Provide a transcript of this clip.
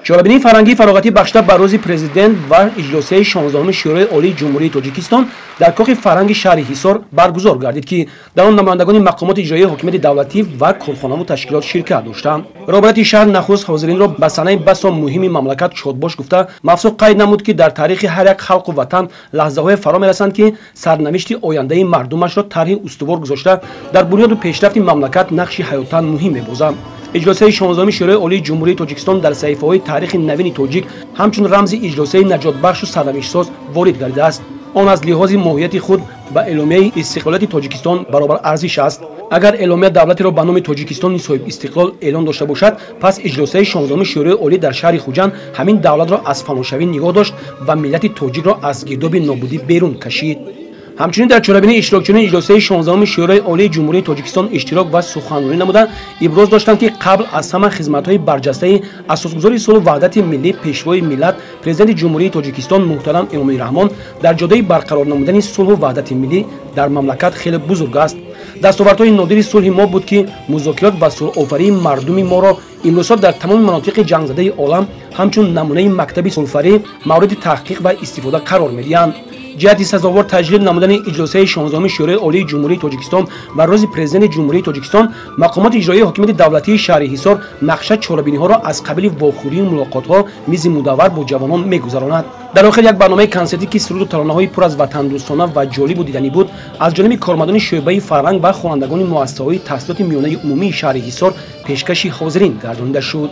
чорабинии фарҳангии фароғатӣ бахшида ба рӯзи президент ва иҷлосияи 16-уми шӯрои олии ҷумҳурии тоҷикистон дар коғи фарҳанги шаҳри ҳисор баргузор гардид, ки дар он намояндагони мақомоти иҷроии ҳокимияти давлатӣ ва корхонаву ташкилот ширкат доштанд. роҳбарияти шаҳр нахуст ҳозиринро ба санаи басо муҳими мамлакат шодбош гуфта, мафсуд қайд намуд, ки дар таърихи ҳар як халқу ватан лаҳзаҳое фаро мерасанд, ки сарнавишти ояндаи мардумашро тарҳи устувор гузошта дар бунёду пешрафти мамлакат нақши ҳаётан муҳим мебозад. иҷлосияи 16-уми шӯрои олии ҷумҳурии тоҷикистон дар саҳифаҳои таърихи навини тоҷик ҳамчун рамзи иҷлосияи наҷотбахшу сарнавиштсоз ворид гардидааст. он аз лиҳози моҳияти худ ба эъломияи истиқлолияти тоҷикистон баробар арзиш аст. агар эъломия давлатеро ба номи тоҷикистони соҳибистиқлол эълон дошта бошад, пас иҷлосияи 16-уми шӯрои олӣ дар шаҳри хуҷанд ҳамин давлатро аз фаношавӣ нигоҳ дошт ва миллати тоҷикро аз гирдоби нобудӣ берун кашид. ҳамчунин дар чорабинии иштирокчиёни иҷлосияи 16-уми шӯрои олии ҷумҳурии тоҷикистон иштирок ва суханронӣ намуда иброз доштанд, ки қабл аз ҳама хизматҳои барҷастаи асосгузори сулҳу ваҳдати миллӣ пешвои миллат президенти ҷумҳурии тоҷикистон муҳтарам эмомалӣ раҳмон дар ҷодаи барқарор намудани сулҳу ваҳдати миллӣ дар мамлакат хеле бузург аст. дастовардҳои нодири сулҳи мо буд, ки музокирот ва сулҳофарии мардуми моро имрӯзҳо дар тамоми манотиқи ҷангзадаи олам ҳамчун намунаи мактаби сулҳфарӣ мавриди таҳқиқ ва истифода қарор медиҳанд. ҷиҳати сазовор таҷлил намудани иҷлосияи 16-уми шӯрои олии ҷумҳурии тоҷикистон ва рӯзи президенти ҷумҳурии тоҷикистон, мақомоти иҷроии ҳокимияти давлатии шаҳри ҳисор нақша чорабиниҳоро аз қабили вохӯрию мулоқотҳо мизи мудаввар бо ҷавонон мегузаронад. дар охир як барномаи консертӣ, ки суруду таронаҳои пур аз ватандӯстона ва ҷолибу диданӣ буд, аз ҷониби кормандони шӯъбаи фарҳанг ва хонандагони муассисаҳои таҳсилоти миёнаи умумии шаҳри ҳисор пешкаши ҳозирин гардонида шуд.